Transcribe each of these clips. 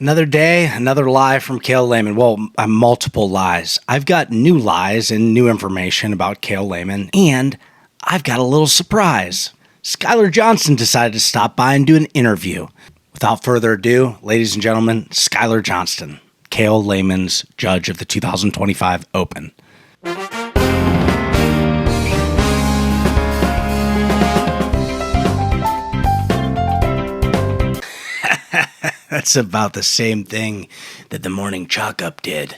Another day, another lie from Cale Layman. Well, multiple lies. I've got new lies and new information about Cale Layman, and I've got a little surprise. Skylar Johnson decided to stop by and do an interview. Without further ado, ladies and gentlemen, Skylar Johnson, Cale Layman's judge of the 2025 Open. That's about the same thing that the morning Chalkup did.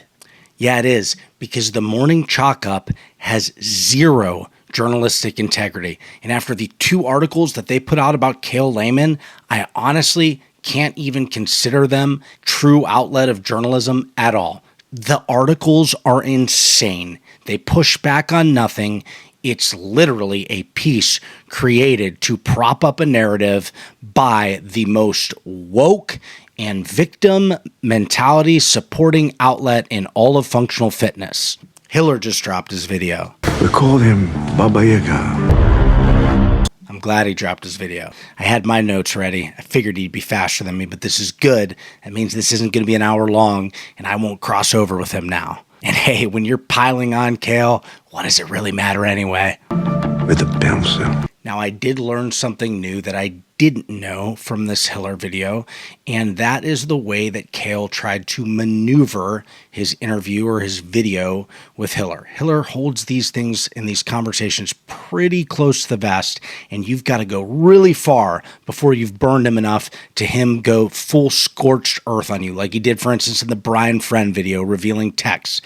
Yeah, it is, because the morning Chalkup has zero journalistic integrity. And after the two articles that they put out about Cale Layman, I honestly can't even consider them true outlet of journalism at all. The articles are insane. They push back on nothing. It's literally a piece created to prop up a narrative by the most woke and victim mentality supporting outlet in all of functional fitness. Hiller just dropped his video. We called him Baba Yaga. I'm glad he dropped his video. I had my notes ready. I figured he'd be faster than me, but this is good. That means this isn't going to be an hour long, and I won't cross over with him now. And hey, when you're piling on Cale, what does it really matter anyway? With a pencil. Now, I did learn something new that I didn't know from this Hiller video, and that is the way that Cale tried to maneuver his interview or his video with Hiller. Hiller holds these things in these conversations pretty close to the vest, and you've got to go really far before you've burned him enough to him go full scorched earth on you, like he did, for instance, in the Brian Friend video revealing texts.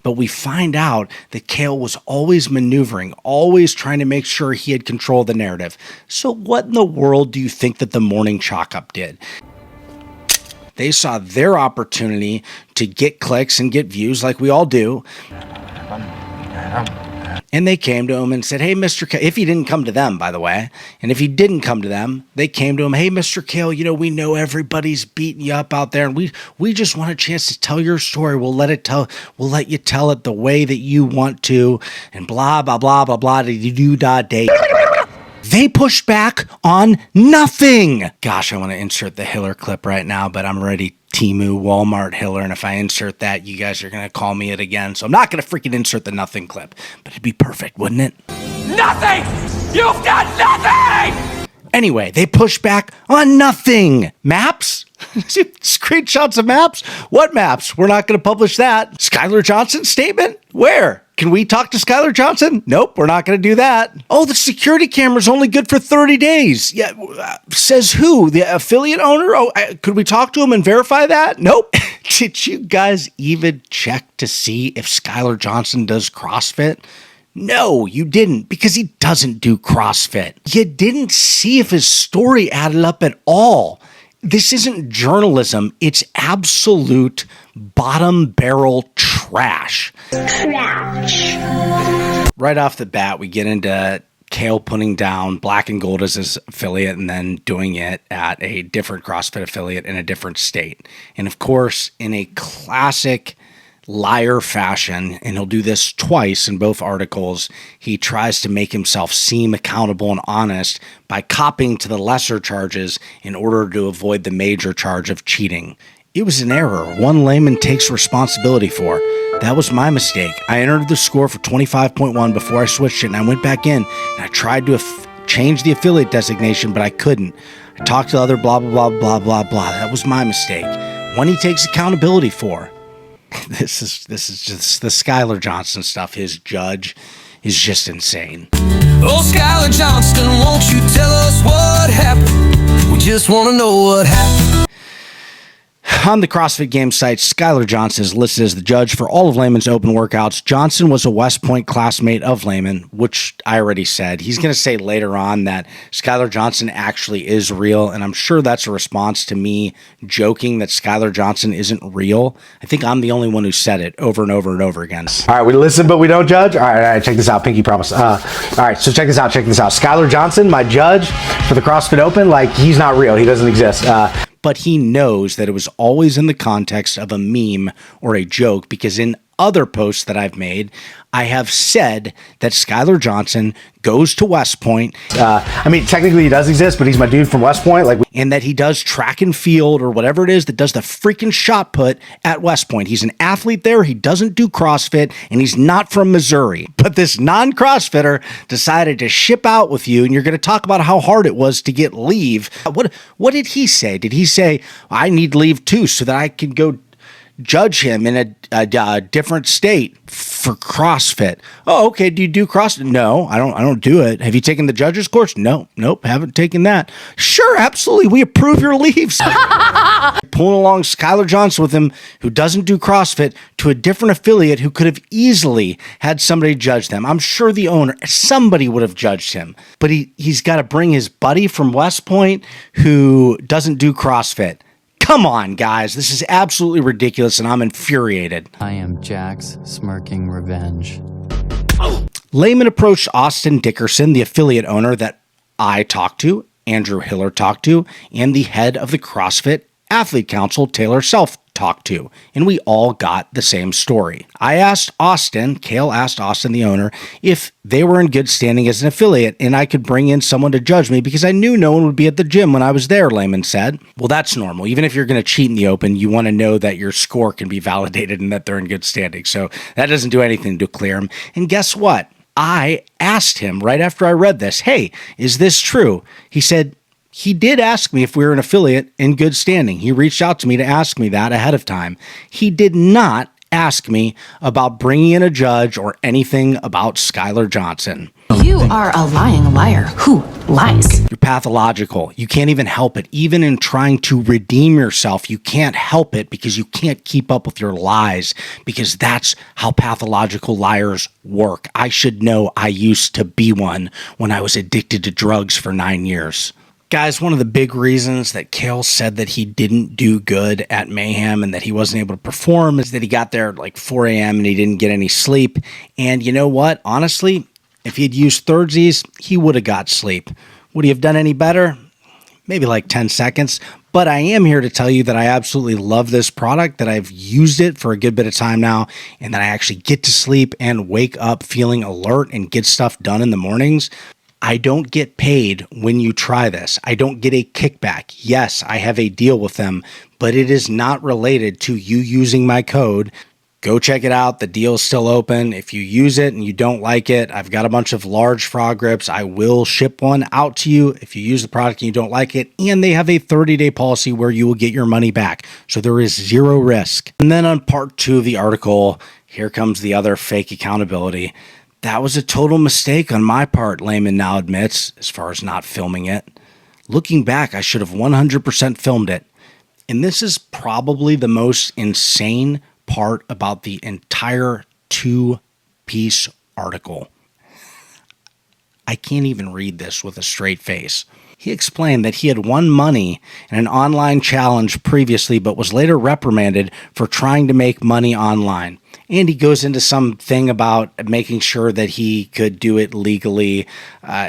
But we find out that Cale was always maneuvering, always trying to make sure he had control of the narrative. So what in the world do you think that the morning Chalkup did? They saw their opportunity to get clicks and get views like we all do. And they came to him and said, hey, Mr. Cale, if he didn't come to them, by the way, and if he didn't come to them, they came to him, hey, Mr. Cale, we know everybody's beating you up out there, and we just want a chance to tell your story. We'll let you tell it the way that you want to, and blah, blah, blah, blah, blah, day. They pushed back on nothing. Gosh, I want to insert the Hiller clip right now, but I'm ready. Temu, Walmart, Hiller, and if I insert that, you guys are going to call me it again. So I'm not going to freaking insert the nothing clip, but it'd be perfect, wouldn't it? Nothing! You've done nothing! Anyway, they pushed back on nothing. Maps? Screenshots of maps? What maps? We're not going to publish that. Skylar Johnson statement? Where? Can we talk to Skylar Johnson? Nope, we're not going to do that. Oh, the security camera's only good for 30 days. Yeah, says who? The affiliate owner? Oh, could we talk to him and verify that? Nope. Did you guys even check to see if Skylar Johnson does CrossFit? No, you didn't, because he doesn't do CrossFit. You didn't see if his story added up at all. This isn't journalism. It's absolute bottom barrel trash. Right off the bat, we get into Cale putting down Black and Gold as his affiliate and then doing it at a different CrossFit affiliate in a different state. And of course, in a classic liar fashion, and he'll do this twice in both articles, he tries to make himself seem accountable and honest by copying to the lesser charges in order to avoid the major charge of cheating. It was an error one Layman takes responsibility for. That was my mistake. I entered the score for 25.1 before I switched it, and I went back in and I tried to change the affiliate designation, but I couldn't. I talked to other blah, blah, blah, blah, blah, blah. That was my mistake. One he takes accountability for. This is just the Skylar Johnson stuff. His judge is just insane. Oh, Skylar Johnson, won't you tell us what happened? We just want to know what happened. On the CrossFit Games site, Skylar Johnson is listed as the judge for all of Layman's open workouts. Johnson was a West Point classmate of Layman, which I already said. He's going to say later on that Skylar Johnson actually is real, and I'm sure that's a response to me joking that Skylar Johnson isn't real. I think I'm the only one who said it over and over and over again. All right, we listen, but we don't judge. All right, check this out. Pinky promise. All right, so check this out. Skylar Johnson, my judge for the CrossFit Open, he's not real. He doesn't exist. But he knows that it was always in the context of a meme or a joke, because in other posts that I've made, I have said that Skylar Johnson goes to West Point. I mean, technically he does exist, but he's my dude from West Point. And that he does track and field or whatever it is that does the freaking shot put at West Point. He's an athlete there. He doesn't do CrossFit, and he's not from Missouri. But this non-CrossFitter decided to ship out with you, and you're going to talk about how hard it was to get leave. What did he say? Did he say, I need leave too so that I can go judge him in a different state for CrossFit? Oh, okay. Do you do CrossFit? No, I don't do it. Have you taken the judges course? No, nope, haven't taken that. Sure, absolutely. We approve your leaves. Pulling along Skylar Johnson with him, who doesn't do CrossFit, to a different affiliate who could have easily had somebody judge them. I'm sure the owner, somebody would have judged him, but he's got to bring his buddy from West Point who doesn't do CrossFit. Come on, guys. This is absolutely ridiculous, and I'm infuriated. I am Jack's smirking revenge. Layman approached Austin Dickerson, the affiliate owner that I talked to, Andrew Hiller talked to, and the head of the CrossFit Athlete Council, Taylor Self, talked to, and we all got the same story. Cale asked Austin, the owner, if they were in good standing as an affiliate and I could bring in someone to judge me because I knew no one would be at the gym when I was there, Layman said. Well, that's normal. Even if you're going to cheat in the open, you want to know that your score can be validated and that they're in good standing. So that doesn't do anything to clear him. And guess what? I asked him right after I read this, hey, is this true? He said, he did ask me if we were an affiliate in good standing. He reached out to me to ask me that ahead of time. He did not ask me about bringing in a judge or anything about Skylar Johnson. You are a lying liar who lies. You're pathological. You can't even help it. Even in trying to redeem yourself, you can't help it because you can't keep up with your lies, because that's how pathological liars work. I should know. I used to be one when I was addicted to drugs for 9 years. Guys, one of the big reasons that Cale said that he didn't do good at Mayhem and that he wasn't able to perform is that he got there at like 4 a.m. and he didn't get any sleep. And you know what? Honestly, if he'd used Thirdsies, he would have got sleep. Would he have done any better? Maybe like 10 seconds. But I am here to tell you that I absolutely love this product, that I've used it for a good bit of time now, and that I actually get to sleep and wake up feeling alert and get stuff done in the mornings. I don't get paid when you try this. I don't get a kickback. Yes, I have a deal with them, but it is not related to you using my code. Go check it out. The deal is still open. If you use it and you don't like it, I've got a bunch of large frog grips. I will ship one out to you if you use the product and you don't like it. And they have a 30-day policy where you will get your money back. So there is zero risk. And then on part 2 of the article, here comes the other fake accountability. That was a total mistake on my part, Layman now admits, as far as not filming it. Looking back, I should have 100% filmed it. And this is probably the most insane part about the entire 2-piece article. I can't even read this with a straight face. He explained that he had won money in an online challenge previously, but was later reprimanded for trying to make money online. And he goes into something about making sure that he could do it legally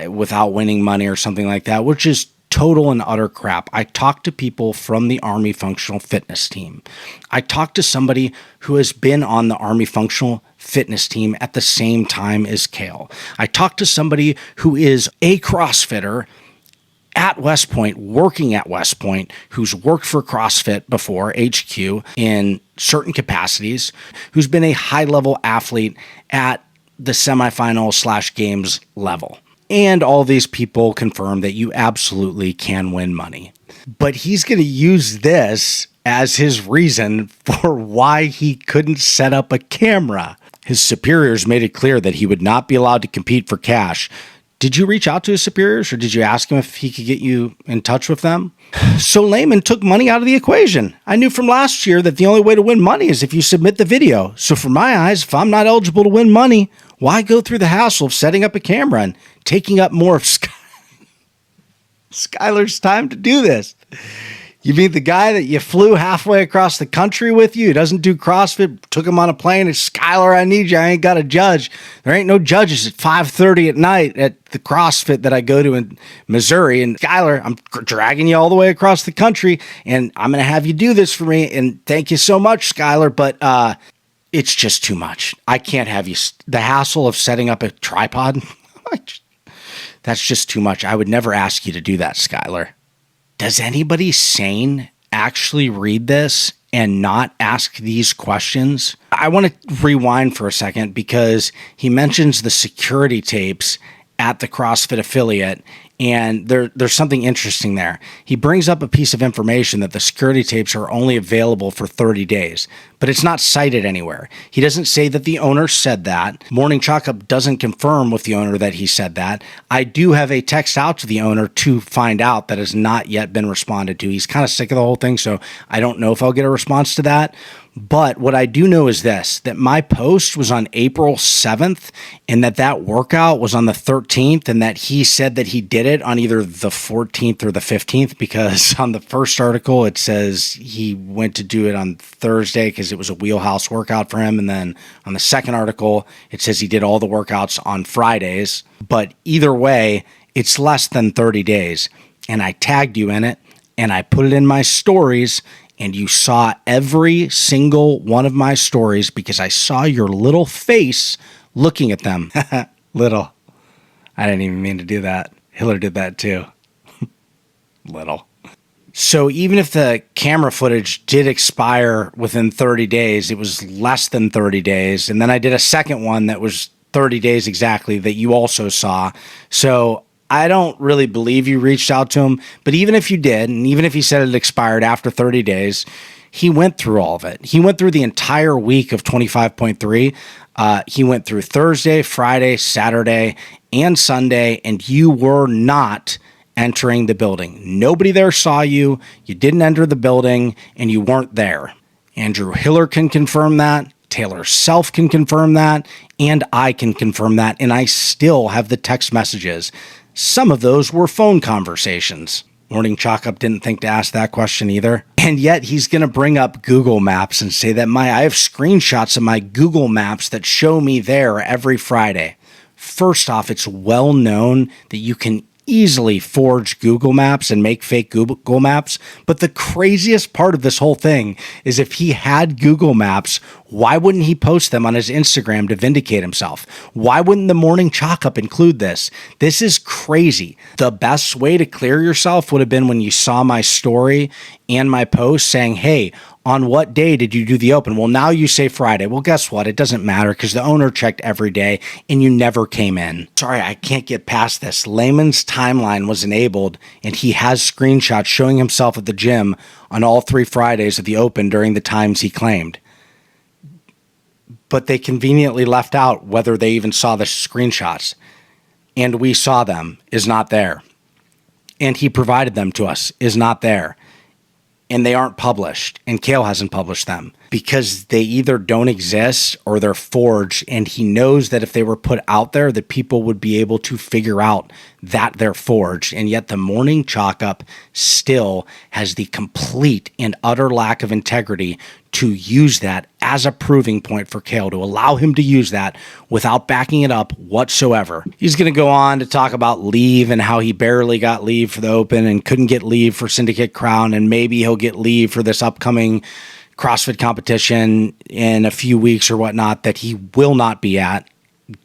without winning money or something like that, which is total and utter crap. I talked to people from the Army Functional Fitness team. I talked to somebody who has been on the Army Functional Fitness team at the same time as Cale. I talked to somebody who is a CrossFitter at West Point, working at West Point, who's worked for CrossFit before, HQ, in certain capacities, who's been a high-level athlete at the semifinal/games level. And all these people confirm that you absolutely can win money. But he's going to use this as his reason for why he couldn't set up a camera. His superiors made it clear that he would not be allowed to compete for cash. Did you reach out to his superiors, or did you ask him if he could get you in touch with them? So Layman took money out of the equation. I knew from last year that the only way to win money is if you submit the video. So for my eyes, if I'm not eligible to win money, why go through the hassle of setting up a camera and taking up more of Skylar's time to do this? You mean the guy that you flew halfway across the country with you, who doesn't do CrossFit, took him on a plane, and Skylar, I need you. I ain't got a judge. There ain't no judges at 5:30 at night at the CrossFit that I go to in Missouri. And Skylar, I'm dragging you all the way across the country, and I'm going to have you do this for me. And thank you so much, Skylar. But It's just too much. I can't have you. The hassle of setting up a tripod, that's just too much. I would never ask you to do that, Skylar. Does anybody sane actually read this and not ask these questions? I want to rewind for a second because he mentions the security tapes at the CrossFit affiliate, and there's something interesting there. He brings up a piece of information that the security tapes are only available for 30 days, but it's not cited anywhere. He doesn't say that the owner said that. Morning Chalkup doesn't confirm with the owner that he said that. I do have a text out to the owner to find out that has not yet been responded to. He's kind of sick of the whole thing, so I don't know if I'll get a response to that. But what I do know is this, that my post was on April 7th and that workout was on the 13th, and that he said that he did it on either the 14th or the 15th, because on the first article it says he went to do it on Thursday because it was a wheelhouse workout for him. And then on the second article, it says he did all the workouts on Fridays. But either way, it's less than 30 days. And I tagged you in it and I put it in my stories, and you saw every single one of my stories because I saw your little face looking at them. Little. I didn't even mean to do that. Hiller did that too. Little. So even if the camera footage did expire within 30 days, it was less than 30 days. And then I did a second one that was 30 days exactly that you also saw. So I don't really believe you reached out to him, but even if you did, and even if he said it expired after 30 days, he went through all of it. He went through the entire week of 25.3. He went through Thursday, Friday, Saturday, and Sunday, and you were not entering the building. Nobody there saw you. You didn't enter the building, and you weren't there. Andrew Hiller can confirm that. Taylor Self can confirm that, and I can confirm that, and I still have the text messages. Some of those were phone conversations. Morning Chalkup didn't think to ask that question either. And yet he's going to bring up Google Maps and say that I have screenshots of my Google Maps that show me there every Friday. First off, it's well known that you can easily forge Google Maps and make fake Google Maps. But the craziest part of this whole thing is if he had Google Maps, why wouldn't he post them on his Instagram to vindicate himself? Why wouldn't the Morning Chalkup include this? This is crazy. The best way to clear yourself would have been when you saw my story and my post saying, hey, on what day did you do the open? Well, now you say Friday. Well, guess what? It doesn't matter because the owner checked every day and you never came in. Sorry, I can't get past this. Layman's timeline was enabled and he has screenshots showing himself at the gym on all 3 Fridays of the open during the times he claimed. But they conveniently left out whether they even saw the screenshots. And we saw them, is not there. And he provided them to us, is not there. And they aren't published, and Cale hasn't published them because they either don't exist or they're forged, and he knows that if they were put out there, that people would be able to figure out that they're forged. And yet the Morning Chalkup still has the complete and utter lack of integrity to use that as a proving point for Cale, to allow him to use that without backing it up whatsoever. He's going to go on to talk about leave and how he barely got leave for the Open and couldn't get leave for Syndicate Crown, and maybe he'll get leave for this upcoming CrossFit competition in a few weeks or whatnot that he will not be at.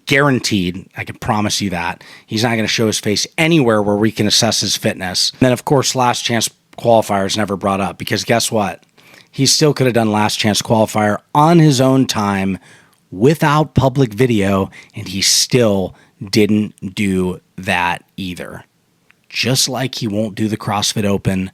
Guaranteed, I can promise you that. He's not going to show his face anywhere where we can assess his fitness. And then, of course, last chance qualifiers never brought up because guess what? He still could have done last chance qualifier on his own time without public video, and he still didn't do that either. Just like he won't do the CrossFit Open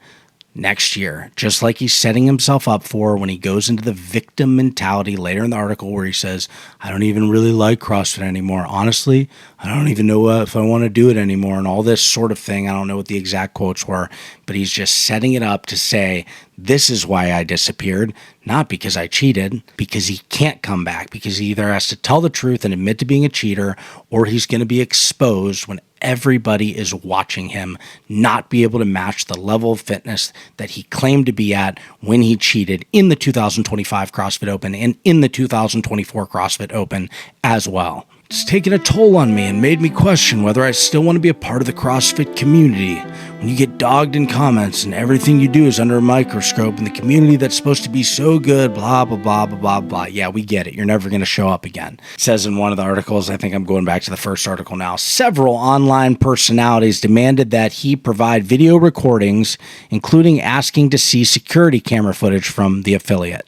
next year, just like he's setting himself up for when he goes into the victim mentality later in the article where he says, I don't even really like CrossFit anymore. Honestly, I don't even know if I want to do it anymore and all this sort of thing. I don't know what the exact quotes were, but he's just setting it up to say, this is why I disappeared, not because I cheated, because he can't come back, because he either has to tell the truth and admit to being a cheater, or he's going to be exposed when everybody is watching him not be able to match the level of fitness that he claimed to be at when he cheated in the 2025 CrossFit Open and in the 2024 CrossFit Open as well. It's taken a toll on me and made me question whether I still want to be a part of the CrossFit community. When you get dogged in comments and everything you do is under a microscope and the community that's supposed to be so good, blah, blah, blah, blah, blah, blah. Yeah, we get it. You're never going to show up again. It says in one of the articles, I think I'm going back to the first article now, several online personalities demanded that he provide video recordings, including asking to see security camera footage from the affiliate.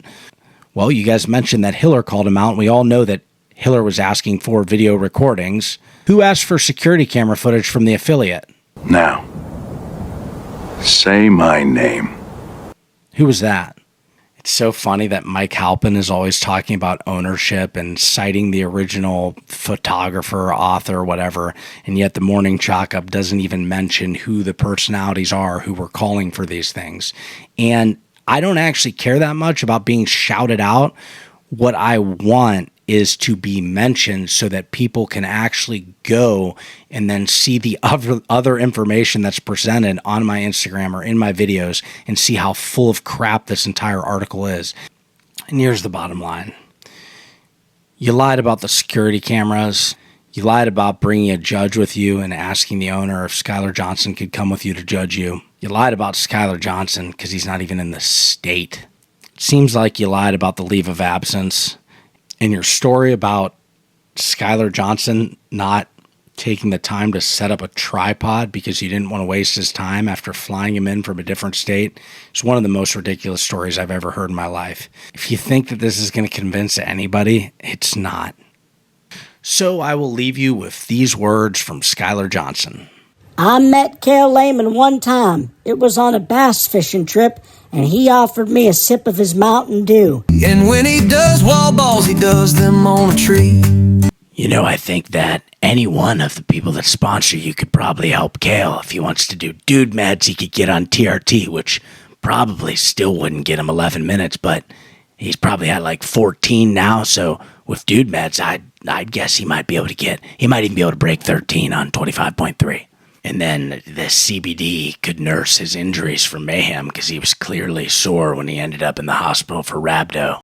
Well, you guys mentioned that Hiller called him out, and we all know that Hiller was asking for video recordings. Who asked for security camera footage from the affiliate? Now, say my name. Who was that? It's so funny that Mike Halpin is always talking about ownership and citing the original photographer, author, whatever, and yet the Morning Chalkup doesn't even mention who the personalities are who were calling for these things. And I don't actually care that much about being shouted out. What I want is to be mentioned so that people can actually go and then see the other information that's presented on my Instagram or in my videos and see how full of crap this entire article is. And here's the bottom line. You lied about the security cameras. You lied about bringing a judge with you and asking the owner if Skylar Johnson could come with you to judge you. You lied about Skylar Johnson because he's not even in the state. It seems like you lied about the leave of absence. And your story about Skylar Johnson not taking the time to set up a tripod because you didn't want to waste his time after flying him in from a different state is one of the most ridiculous stories I've ever heard in my life. If you think that this is going to convince anybody, it's not. So I will leave you with these words from Skylar Johnson. I met Cale Layman one time. It was on a bass fishing trip, and he offered me a sip of his Mountain Dew. And when he does wall balls, he does them on a tree. You know, I think that any one of the people that sponsor you could probably help Cale. If he wants to do dude meds, he could get on TRT, which probably still wouldn't get him 11 minutes, but he's probably at like 14 now, so with dude meds, I'd guess he might even be able to break 13 on 25.3. And then the CBD could nurse his injuries from mayhem because he was clearly sore when he ended up in the hospital for rhabdo.